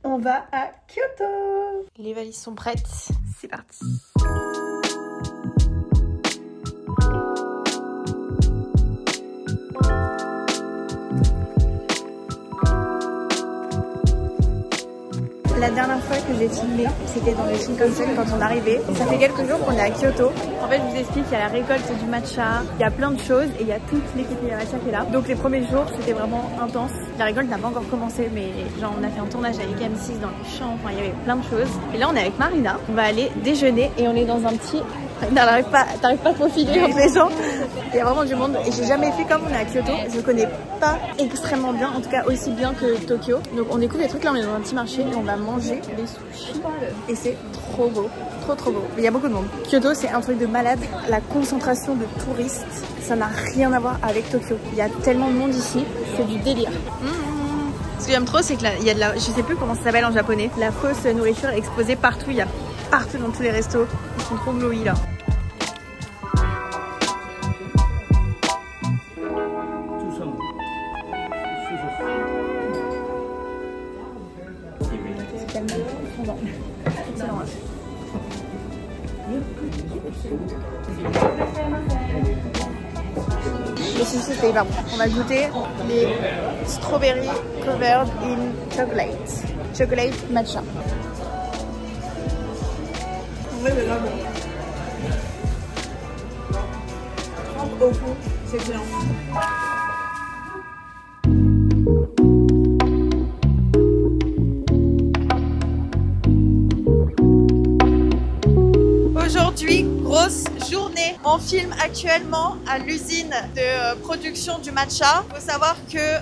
On va à Kyoto. Les valises sont prêtes, c'est parti. La dernière fois que j'ai filmé, c'était dans le Shinkansen quand on arrivait. Ça fait quelques jours qu'on est à Kyoto. En fait, je vous explique, il y a la récolte du matcha, il y a plein de choses et il y a toute l'équipe de matcha qui est là. Donc les premiers jours, c'était vraiment intense. La récolte n'a pas encore commencé, mais genre on a fait un tournage avec M6 dans les champs, enfin il y avait plein de choses. Et là, on est avec Marina. On va aller déjeuner et on est dans un petit... T'arrives pas à te faufiler entre les gens. Il y a vraiment du monde et j'ai jamais fait comme on est à Kyoto. Je connais pas extrêmement bien, en tout cas aussi bien que Tokyo. Donc on découvre des trucs là, on est dans un petit marché et on va manger des sushis. Et c'est trop beau, trop beau. Mais il y a beaucoup de monde. Kyoto c'est un truc de malade. La concentration de touristes, ça n'a rien à voir avec Tokyo. Il y a tellement de monde ici, c'est du délire. Ce que j'aime trop c'est que là, il y a de la, je sais plus comment ça s'appelle en japonais, la fausse nourriture est exposée partout. Il y a partout dans tous les restos. Ils sont trop glowy là. Le sushi c'est hyper bon. On va goûter les strawberry covered in chocolate. Chocolate matcha. En vrai c'est grave bon. Trempe au fond, c'est excellent. Aujourd'hui, grosse journée. On filme actuellement à l'usine de production du matcha. Il faut savoir que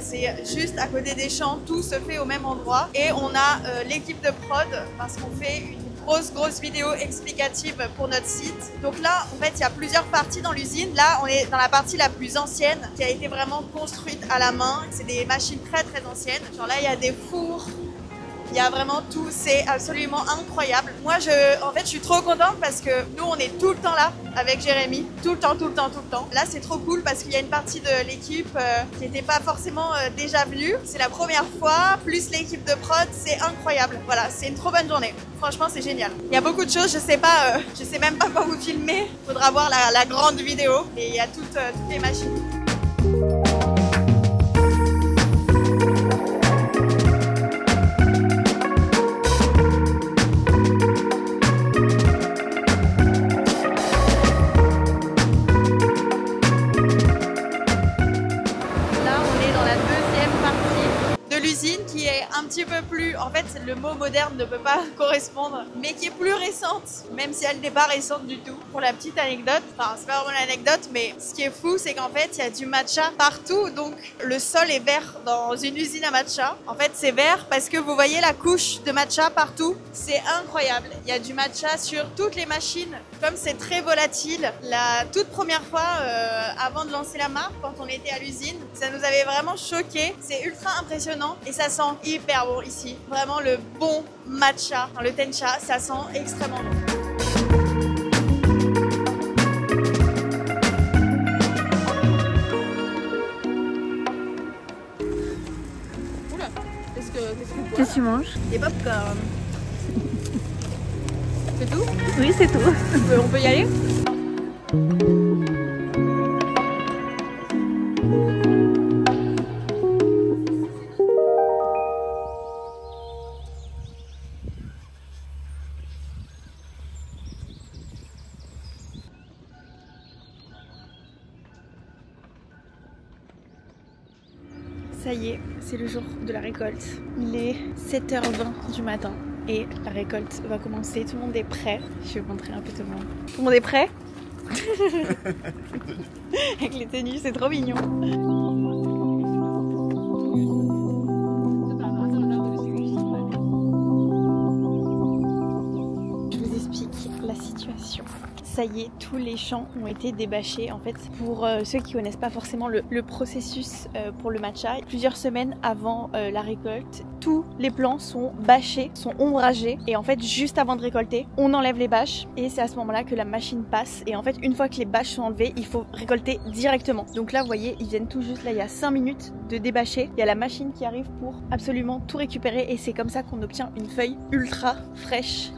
c'est juste à côté des champs, tout se fait au même endroit. Et on a l'équipe de prod parce qu'on fait une grosse vidéo explicative pour notre site. Donc là, en fait, il y a plusieurs parties dans l'usine. Là, on est dans la partie la plus ancienne qui a été vraiment construite à la main. C'est des machines très anciennes. Genre là, il y a des fours. Il y a vraiment tout, c'est absolument incroyable. Moi, en fait, je suis trop contente parce que nous, on est tout le temps là avec Jérémy. Tout le temps. Là, c'est trop cool parce qu'il y a une partie de l'équipe qui n'était pas forcément déjà venue. C'est la première fois, plus l'équipe de prod, c'est incroyable. Voilà, c'est une trop bonne journée. Franchement, c'est génial. Il y a beaucoup de choses, je sais même pas quoi vous filmer. Faudra voir la grande vidéo. Et il y a toutes les machines. Qui est un petit peu plus, en fait le mot moderne ne peut pas correspondre, mais qui est plus récente, même si elle n'est pas récente du tout. Pour la petite anecdote, enfin c'est pas vraiment l'anecdote, mais ce qui est fou c'est qu'en fait il y a du matcha partout, donc le sol est vert dans une usine à matcha. En fait c'est vert parce que vous voyez la couche de matcha partout, c'est incroyable. Il y a du matcha sur toutes les machines, comme c'est très volatile. La toute première fois avant de lancer la marque, quand on était à l'usine, ça nous avait vraiment choqué, c'est ultra impressionnant et ça sent hyper bon ici. Vraiment le bon matcha, le tencha, ça sent extrêmement bon. Oula, qu'est-ce que tu manges? Des popcorn. C'est tout? Oui, c'est tout. On peut y aller? Ça y est, c'est le jour de la récolte. Il est 7h20 du matin et la récolte va commencer. Tout le monde est prêt. Je vais vous montrer un peu tout le monde. Tout le monde est prêt? Avec les tenues, c'est trop mignon. Je vous explique la situation. ça y est, tous les champs ont été débâchés. En fait, pour ceux qui connaissent pas forcément le processus pour le matcha, plusieurs semaines avant la récolte, tous les plants sont bâchés, sont ombragés. Et en fait, juste avant de récolter, on enlève les bâches et c'est à ce moment-là que la machine passe. Et en fait, une fois que les bâches sont enlevées, il faut récolter directement. Donc là, vous voyez, ils viennent tout juste, là, il y a 5 minutes de débâcher. Il y a la machine qui arrive pour absolument tout récupérer et c'est comme ça qu'on obtient une feuille ultra fraîche.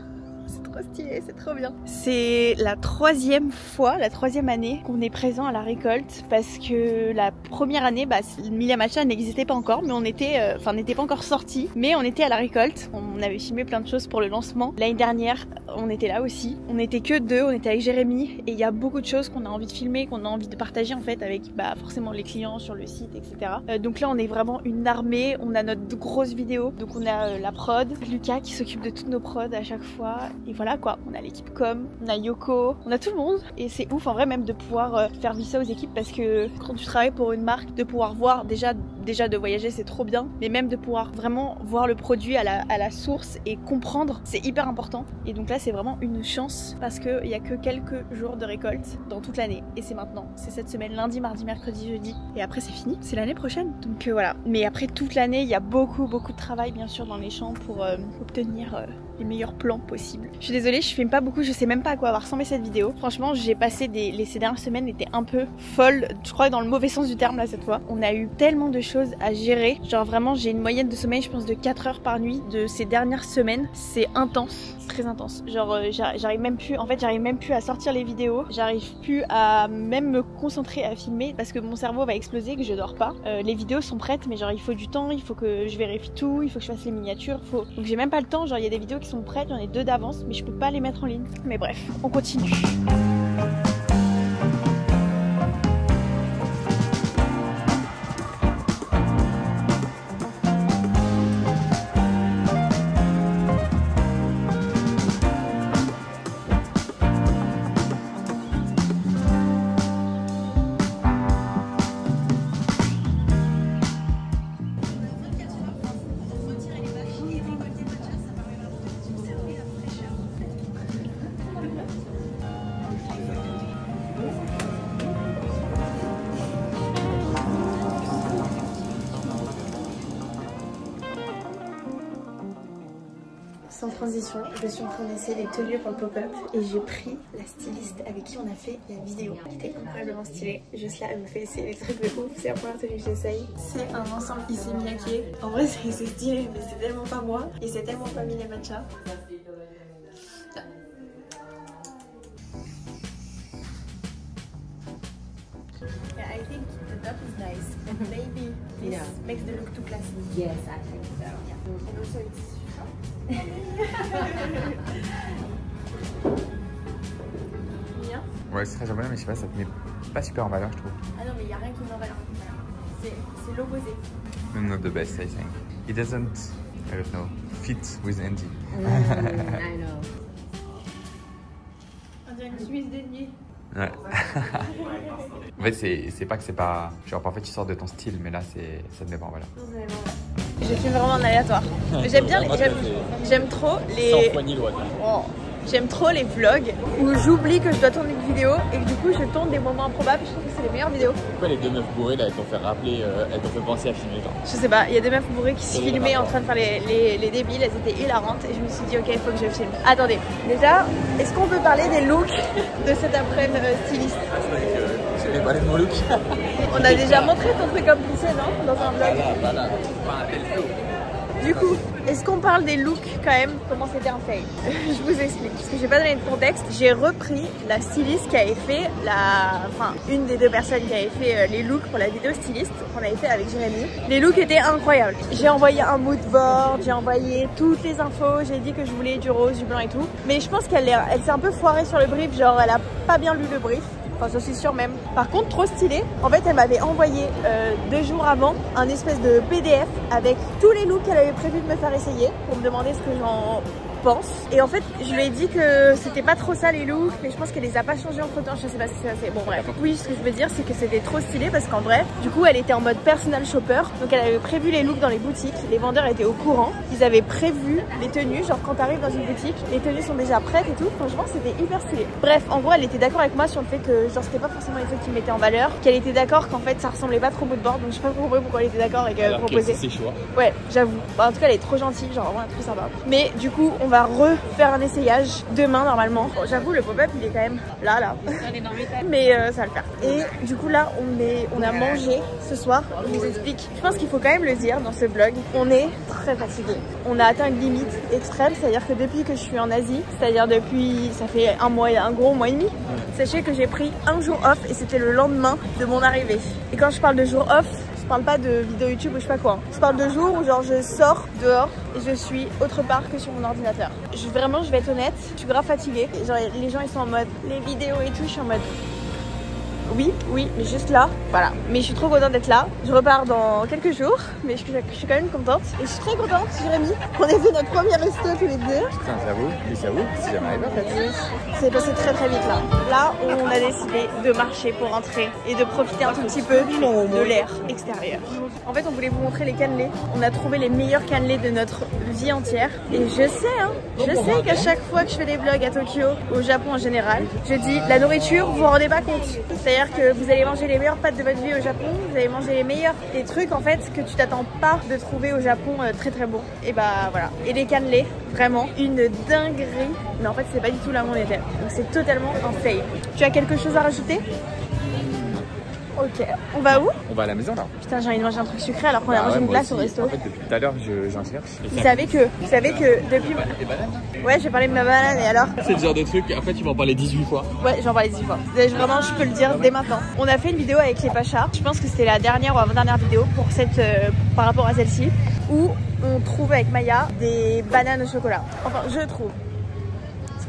C'est trop stylé, c'est trop bien. C'est la troisième année qu'on est présent à la récolte parce que la première année, Milia Matcha n'existait pas encore, mais on était, n'était pas encore sorti, mais on était à la récolte. On avait filmé plein de choses pour le lancement. L'année dernière, on était là aussi. On était que deux, on était avec Jérémy et il y a beaucoup de choses qu'on a envie de filmer, qu'on a envie de partager en fait avec forcément les clients sur le site, etc. Donc là, on est vraiment une armée. On a notre grosse vidéo, donc on a la prod, Lucas qui s'occupe de toutes nos prods à chaque fois. Et voilà quoi, on a l'équipe com, on a Yoko, on a tout le monde et c'est ouf en vrai même de pouvoir faire vivre ça aux équipes parce que quand tu travailles pour une marque, de pouvoir voir déjà de voyager c'est trop bien, mais même de pouvoir vraiment voir le produit à la source et comprendre, c'est hyper important. Et donc là c'est vraiment une chance parce qu'il n'y a que quelques jours de récolte dans toute l'année et c'est maintenant, c'est cette semaine, lundi, mardi, mercredi, jeudi et après c'est fini, c'est l'année prochaine. Donc voilà, mais après toute l'année il y a beaucoup de travail bien sûr dans les champs pour obtenir les meilleurs plans possibles. Je suis désolée, je filme pas beaucoup, je sais même pas à quoi va ressembler cette vidéo. Franchement, j'ai passé ces dernières semaines étaient un peu folles, je crois dans le mauvais sens du terme là cette fois. On a eu tellement de choses à gérer, genre vraiment j'ai une moyenne de sommeil je pense de 4 heures par nuit de ces dernières semaines, c'est intense. Très intense, genre j'arrive même plus à sortir les vidéos, j'arrive plus à même me concentrer à filmer parce que mon cerveau va exploser, que je dors pas. Les vidéos sont prêtes mais genre il faut du temps, il faut que je vérifie tout, il faut que je fasse les miniatures, donc j'ai même pas le temps, genre il y a des vidéos qui sont prêtes, j'en ai 2 d'avance mais je peux pas les mettre en ligne. Mais bref, on continue. Sans transition, je suis en train d'essayer des tenues pour le pop-up et j'ai pris la styliste avec qui on a fait la vidéo qui était incroyablement stylée. Juste là, elle me fait essayer des trucs de ouf, c'est la première tenue que j'essaye. C'est un ensemble Issey Miyake. En vrai, c'est stylé, mais c'est tellement pas moi et c'est tellement pas Milia Matcha. Yeah, I think the top is nice, but maybe this makes the look too classy. Yes, I think so. Yeah. And also it's bien. Ouais, c'est très japonais, mais je sais pas, ça te met pas super en valeur, je trouve. Ah non, mais il n'y a rien qui met en valeur. C'est l'opposé. Not the best, I think. It doesn't, I don't know, fit with Andy. I know. On dirait une Suisse déniée. Ouais. En fait, c'est pas que c'est pas. Genre, en fait, tu sors de ton style, mais là, ça te met pas en valeur. Je filme vraiment en aléatoire. J'aime bien, j'aime trop les. Oh. J'aime trop les vlogs où j'oublie que je dois tourner une vidéo et que du coup je tourne des moments improbables. Je trouve que c'est les meilleures vidéos. Pourquoi les deux meufs bourrées là, elles t'ont fait rappeler, elles t'ont fait penser à filmer genre? Je sais pas, il y a des meufs bourrées qui se filmaient en train de faire les débiles, elles étaient hilarantes et je me suis dit ok, il faut que je filme. Attendez, déjà, est-ce qu'on peut parler des looks de cet après-midi styliste? Je vais parler de mon look. On a déjà montré ton truc comme plissé, non? Dans un vlog. Voilà, pas un tel flow. Du coup, est-ce qu'on parle des looks quand même? Comment c'était un fail? Je vous explique, parce que j'ai pas donné de contexte. J'ai repris la styliste qui avait fait une des deux personnes qui avait fait les looks pour la vidéo styliste qu'on avait fait avec Jérémy. Les looks étaient incroyables. J'ai envoyé un mood board, j'ai envoyé toutes les infos, j'ai dit que je voulais du rose, du blanc et tout. Mais je pense qu'elle s'est un peu foirée sur le brief, genre elle a pas bien lu le brief. Enfin, je suis sûre même. Par contre, trop stylé. En fait, elle m'avait envoyé 2 jours avant un espèce de PDF avec tous les looks qu'elle avait prévu de me faire essayer pour me demander ce que j'en pense. Et en fait, je lui ai dit que c'était pas trop ça les looks, mais je pense qu'elle les a pas changés entre temps. Je sais pas si c'est assez. Bon, bref. Oui, ce que je veux dire, c'est que c'était trop stylé parce qu'en vrai, du coup, elle était en mode personal shopper. Donc, elle avait prévu les looks dans les boutiques. Les vendeurs étaient au courant. Ils avaient prévu les tenues. Genre, quand t'arrives dans une boutique, les tenues sont déjà prêtes et tout. Franchement, c'était hyper stylé. Bref, en gros, elle était d'accord avec moi sur le fait que, genre, c'était pas forcément les trucs qui me mettaient en valeur. Qu'elle était d'accord qu'en fait, ça ressemblait pas trop au moodboard. Donc, je sais pas compris pourquoi elle était d'accord et qu'elle proposait. C'est choix. Ouais, j'avoue. Bah, en tout cas, elle est trop gentille. Genre, vraiment, elle est trop sympa. Mais du coup, on va refaire un essayage demain, normalement. Bon, j'avoue, le pop-up, il est quand même là. Mais ça va le faire. Et du coup, là, on a mangé ce soir. Je vous explique. Je pense qu'il faut quand même le dire dans ce vlog. On est très fatigué. On a atteint une limite extrême. C'est-à-dire que depuis que je suis en Asie, c'est-à-dire depuis, ça fait un gros mois et demi, sachez que j'ai pris un jour off et c'était le lendemain de mon arrivée. Et quand je parle de jour off, je parle pas de vidéo YouTube ou je sais pas quoi. Je parle de jours où genre je sors dehors et je suis autre part que sur mon ordinateur. Vraiment, je vais être honnête, je suis grave fatiguée. Et genre les gens ils sont en mode les vidéos et tout, je suis en mode oui, mais juste là, voilà. Mais je suis trop contente d'être là. Je repars dans quelques jours, mais je suis quand même contente. Et je suis très contente, Jérémy, qu'on ait fait notre premier resto tous les deux. Putain, j'avoue, si jamais arrivé en fait. C'est passé très très vite là. Là, on a décidé de marcher pour rentrer et de profiter un tout petit peu de l'air extérieur. En fait, on voulait vous montrer les cannelés. On a trouvé les meilleurs cannelés de notre vie entière. Et je sais qu'à chaque fois que je fais des vlogs à Tokyo, au Japon en général, je dis la nourriture, vous vous rendez pas compte. C'est-à-dire que vous allez manger les meilleures pâtes de votre vie au Japon, vous allez manger des trucs en fait que tu t'attends pas de trouver au Japon très très bon. Et bah voilà. Et les cannelés, vraiment une dinguerie. Mais en fait c'est pas du tout là où on était. Donc c'est totalement un fail. Tu as quelque chose à rajouter? Ok. On va où? On va à la maison là. Putain, j'ai envie de manger un truc sucré alors qu'on a mangé une glace au resto. En fait, depuis tout à l'heure, j'en cherche. Vous savez que depuis... Ouais, j'ai parlé de ma banane et alors? C'est le genre de truc, en fait, tu vas en parler 18 fois. Ouais, j'en parlais 18 fois. Vraiment, je peux le dire dès maintenant. On a fait une vidéo avec les Pachas. Je pense que c'était la dernière ou avant-dernière vidéo pour par rapport à celle-ci, où on trouve avec Maya des bananes au chocolat. Enfin, je trouve.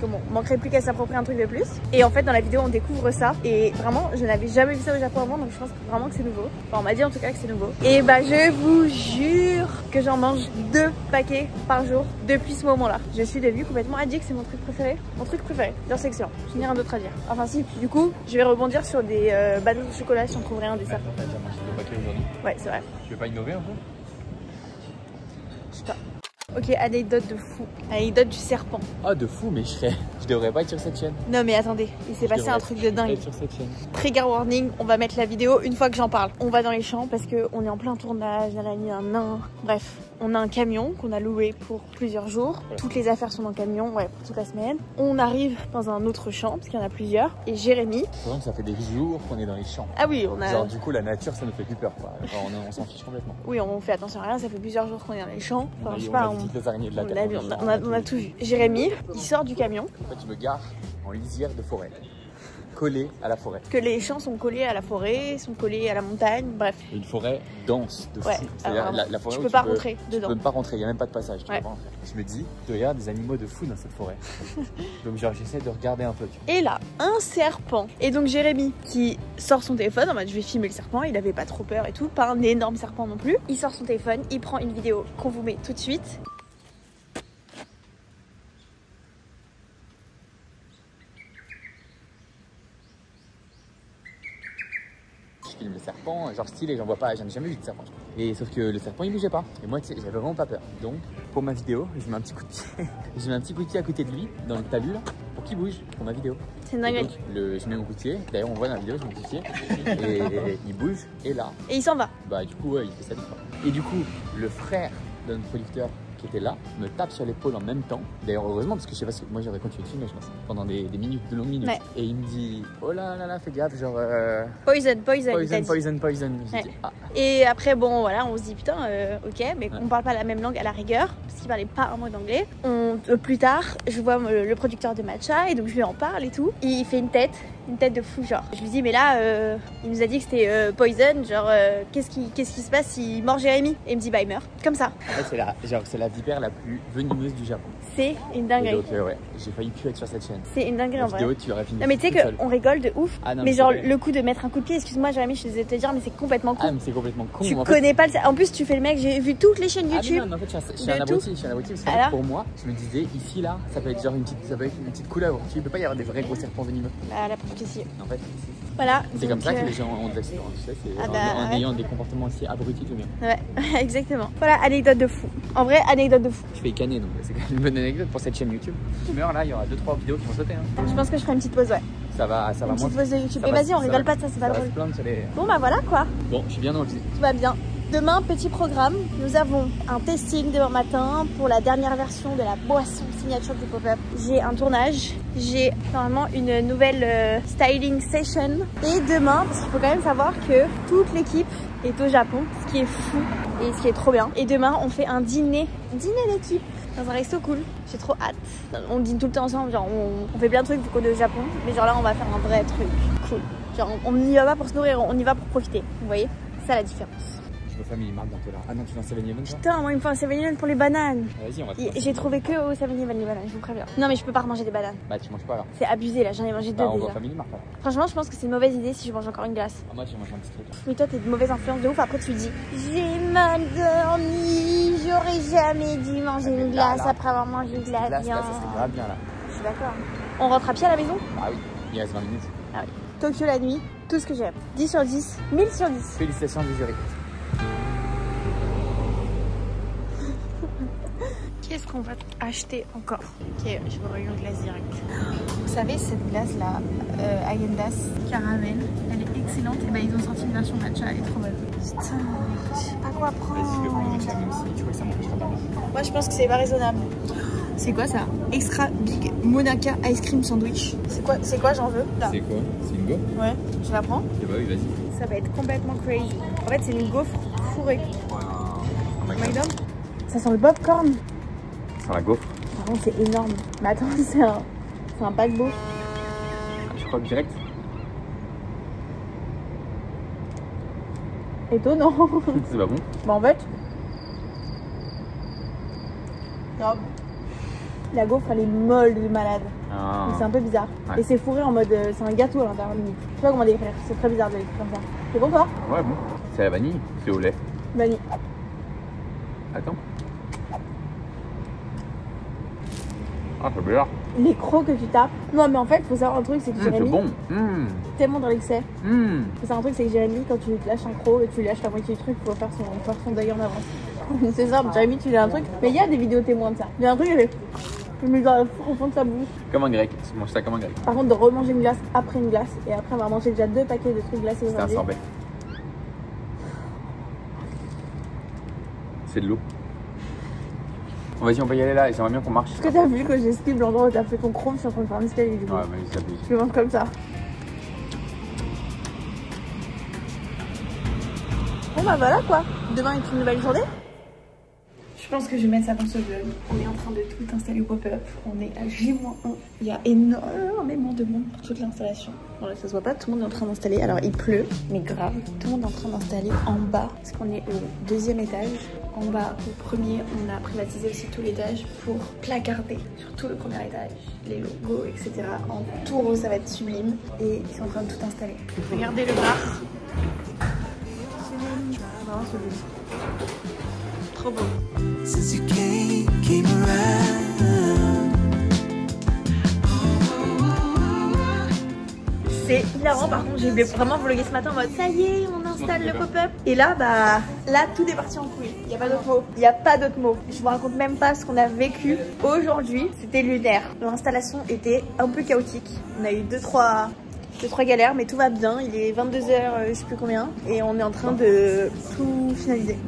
Que bon, manquerait plus qu'à s'approprier un truc de plus. Et en fait dans la vidéo on découvre ça et vraiment je n'avais jamais vu ça au Japon avant, donc je pense vraiment que c'est nouveau. Enfin on m'a dit en tout cas que c'est nouveau. Et bah je vous jure que j'en mange 2 paquets par jour depuis ce moment là. Je suis devenue complètement addict, c'est mon truc préféré. Mon truc préféré, genre c'est excellent. Je n'ai rien d'autre à dire. Enfin si, du coup je vais rebondir sur des bananes au chocolat si on trouverait un dessert. T'as déjà mangé 2 paquets aujourd'hui? Ouais c'est vrai. Tu veux pas innover un peu? Je sais pas. Ok, anecdote de fou. Anecdote du serpent. Ah de fou, mais je devrais pas être sur cette chaîne. Non mais attendez, il s'est passé un truc de dingue. Sur cette chaîne. Trigger warning, on va mettre la vidéo une fois que j'en parle. On va dans les champs parce qu'on est en plein tournage, un nain. Bref, on a un camion qu'on a loué pour plusieurs jours. Ouais. Toutes les affaires sont dans le camion, ouais, pour toute la semaine. On arrive dans un autre champ, parce qu'il y en a plusieurs. Et Jérémy... Donc ça fait des jours qu'on est dans les champs. Ah oui, on a... Genre du coup la nature ça nous fait plus peur quoi. Enfin, on s'en fiche complètement. Oui, on fait attention à rien, ça fait plusieurs jours qu'on est dans les champs. Enfin, je sais on pas, a vu toutes les araignées de la terre. On a tout vu. Jérémy, il sort du camion. En fait, je me gare en lisière de forêt, collé à la forêt. Que les champs sont collés à la forêt, sont collés à la montagne, bref. Une forêt dense de fou. Ouais, c'est-à-dire la forêt tu où peux pas rentrer dedans. Tu peux même pas rentrer, il n'y a même pas de passage. Tu ouais. peux pas rentrer. Je me dis, il doit y avoir des animaux de fou dans cette forêt. Donc genre j'essaie de regarder un peu. Tu vois. Et là, un serpent. Et donc Jérémy qui sort son téléphone en mode je vais filmer le serpent, il avait pas trop peur et tout, pas un énorme serpent non plus. Il sort son téléphone, il prend une vidéo qu'on vous met tout de suite. Je filme le serpent, genre stylé, j'en vois pas, j'en ai jamais vu de serpent. Et sauf que le serpent il bougeait pas. Et moi tu sais, j'avais vraiment pas peur. Donc pour ma vidéo, je mets un petit coup de pied. Je mets un petit coup de pied à côté de lui, dans le talus là, pour qu'il bouge pour ma vidéo. C'est une dinguerie. Je mets mon coup de pied, d'ailleurs on voit dans la vidéo, je mets mon coup de pied. Et il bouge, et là. Et il s'en va. Bah du coup ouais, il fait ça vite. Et du coup, le frère de notre producteur qui était là me tape sur l'épaule en même temps. D'ailleurs heureusement parce que je sais pas si moi j'aurais continué de filmer je pense pendant des minutes, de longues minutes. Ouais. Et il me dit oh là là fais gaffe genre poison. Ouais. Dit, ah. Et après bon voilà on se dit putain ok mais on parle pas la même langue à la rigueur parce qu'il parlait pas un mot d'anglais. Plus tard je vois le producteur de Matcha et donc je lui en parle et tout. Il fait une tête une tête de fou genre. Je lui dis mais là il nous a dit que c'était poison, genre qu'est-ce qui se passe s'il mord Jérémy? Et il me dit bah il meurt, comme ça. En fait c'est la vipère la plus venimeuse du Japon. C'est une dinguerie. Donc ouais, j'ai failli plus être sur cette chaîne. C'est une dinguerie en vrai. Vidéo, tu aurais fini. Non mais tu sais qu'on rigole de ouf, non, mais genre le coup de mettre un coup de pied, excuse-moi Jérémy, je suis désolée de te dire mais c'est complètement con. Ah mais c'est complètement con. Tu connais pas le... En plus tu fais le mec, j'ai vu toutes les chaînes YouTube. Ah mais non, en fait je suis un abruti, parce qu'en fait, pour moi, je me disais ici là, ça peut être genre une petite couleuvre. Tu peux pas y avoir des vrais gros serpents venimeux. Ah la preuve qu'ici. En fait, voilà. c'est comme ça que les gens ont de l'accident, tu sais, c'est en ayant des comportements aussi abrutis que le mien. Ouais, exactement. Voilà, anecdote de fou. En vrai, anecdote de fou. Je fais canner donc c'est quand même une bonne anecdote pour cette chaîne YouTube. Si tu meurs là, il y aura 2-3 vidéos qui vont sauter. Hein. Je pense que je ferai une petite pause, ouais. Ça va une petite pause de YouTube. Et vas-y, on rigole pas de ça, c'est pas drôle. Bon bah voilà quoi. Bon, je suis bien dans le vie. Tout va bien. Demain, petit programme, nous avons un testing demain matin pour la dernière version de la boisson signature du pop-up. J'ai un tournage, j'ai normalement une nouvelle styling session. Et demain, parce qu'il faut quand même savoir que toute l'équipe est au Japon, ce qui est fou et ce qui est trop bien. Et demain, on fait un dîner d'équipe dans un resto cool. J'ai trop hâte. On dîne tout le temps ensemble, genre on fait plein de trucs vu qu'on est au Japon. Mais genre là, on va faire un vrai truc cool. Genre on n'y va pas pour se nourrir, on y va pour profiter. Vous voyez? C'est ça la différence. Famille Mart bientôt là. Ah non, tu vas en 7-Eleven? Putain, moi il me faut un 7-Eleven pour les bananes. Vas-y, on va. J'ai trouvé que au 7-Eleven les bananes, je vous préviens. Non mais je peux pas remanger des bananes. Bah tu manges pas alors. C'est abusé là, j'en ai mangé deux on déjà. va Family Mart alors. Franchement, je pense que c'est une mauvaise idée si je mange encore une glace. Ah, moi j'ai mangé un petit truc. Mais toi t'es de mauvaise influence de ouf, après tu dis j'ai mal dormi, j'aurais jamais dû manger une glace après avoir mangé de la viande. Ça serait grave bien là. Je suis d'accord. On rentre à pied à la maison? Ah oui, il reste 20 minutes. Ah oui. Tokyo la nuit, tout ce que j'aime. 10 sur 10, 1000 sur 10. Félicitations du jury. Qu'est-ce qu'on va acheter encore? Ok, je vais une glace directe. Vous savez, cette glace-là, Häagen-Dazs caramel, elle est excellente. Et ben, ils ont sorti une version matcha, elle est trop bonne. Putain, je sais pas quoi prendre. Vas-y, je vais prendre une matcha même si tu vois que ça m'empêchera pas. Moi, je pense que c'est pas raisonnable. C'est quoi ça? Extra Big Monaca Ice Cream Sandwich. C'est quoi j'en veux là? C'est quoi? C'est une gaufre? Ouais, je la prends. Et bah oui, vas-y. Ça va être complètement crazy. En fait, c'est une gaufre fourrée. Oh my god. Ça sent le popcorn. Sur la gaufre. Par contre, c'est énorme. Mais attends, c'est un paquebot. Je crois que direct. Étonnant. C'est pas bon. Bah en fait, non. La gaufre elle est molle de malade. Ah. C'est un peu bizarre. Ouais. Et c'est fourré en mode, c'est un gâteau à l'intérieur limite. Je sais pas comment décrire, c'est très bizarre de l'écrire comme ça. C'est bon toi? Ouais, bon. C'est la vanille, c'est au lait. Vanille. Attends. Ah, c'est bizarre. Les crocs que tu tapes. Non mais en fait, faut savoir un truc, c'est que C'est Jérémy, bon. tellement dans l'excès. Faut Faut savoir un truc, c'est que Jérémy, quand tu te lâches un croc et tu lâches la moitié du truc, faut faire son deuil en avance. C'est ça, Jérémy, tu l'as un truc. Mais il y a des vidéos témoins de ça. Il y a un truc, il est mis au fond de sa bouche. Comme un grec, tu manges ça comme un grec. Par contre, de remanger une glace après une glace et après avoir mangé déjà 2 paquets de trucs glacés C'est un aujourd'hui. sorbet. C'est de l'eau. Vas-y, on peut y aller là, j'aimerais bien qu'on marche. Est-ce que t'as vu que j'esquive l'endroit où t'as fait ton chrome, je suis en train de faire un escalier du coup. Ouais, mais ça abuse. Je le mange comme ça. Bon bah voilà quoi. Demain est une nouvelle journée. Je pense que je vais mettre ça dans ce vlog. On est en train de tout installer au pop-up. On est à J-1. Il y a énormément de monde pour toute l'installation. Bon là ça se voit pas, tout le monde est en train d'installer. Alors il pleut, mais grave. Tout le monde est en train d'installer en bas. Parce qu'on est au 2e étage. En bas, au 1er, on a privatisé aussi tout l'étage pour placarder sur tout le 1er étage. Les logos, etc. En tout ça va être sublime. Et ils sont en train de tout installer. Regardez le bar. Vraiment sublime. Trop beau. Since you came around. C'est hilarant, par contre j'ai vraiment vlogué ce matin en mode ça y est, on installe le pop-up. Et là, bah, là tout est parti en couille. Il n'y a pas d'autre mot. Il n'y a pas d'autre mot. Je vous raconte même pas ce qu'on a vécu aujourd'hui. C'était lunaire. L'installation était un peu chaotique. On a eu 2-3 galères, mais tout va bien. Il est 22h, je sais plus combien. Et on est en train de tout finaliser.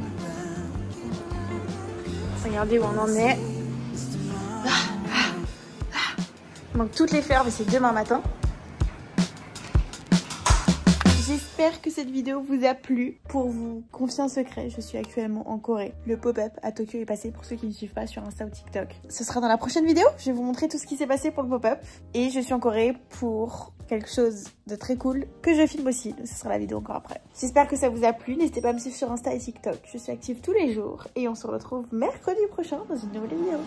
Regardez où on en est. Il manque toutes les fleurs, mais c'est demain matin. J'espère que cette vidéo vous a plu. Pour vous confier un secret, je suis actuellement en Corée. Le pop-up à Tokyo est passé pour ceux qui ne suivent pas sur Insta ou TikTok. Ce sera dans la prochaine vidéo. Je vais vous montrer tout ce qui s'est passé pour le pop-up. Et je suis en Corée pour quelque chose de très cool que je filme aussi. Ce sera la vidéo encore après. J'espère que ça vous a plu. N'hésitez pas à me suivre sur Insta et TikTok. Je suis active tous les jours et on se retrouve mercredi prochain dans une nouvelle vidéo.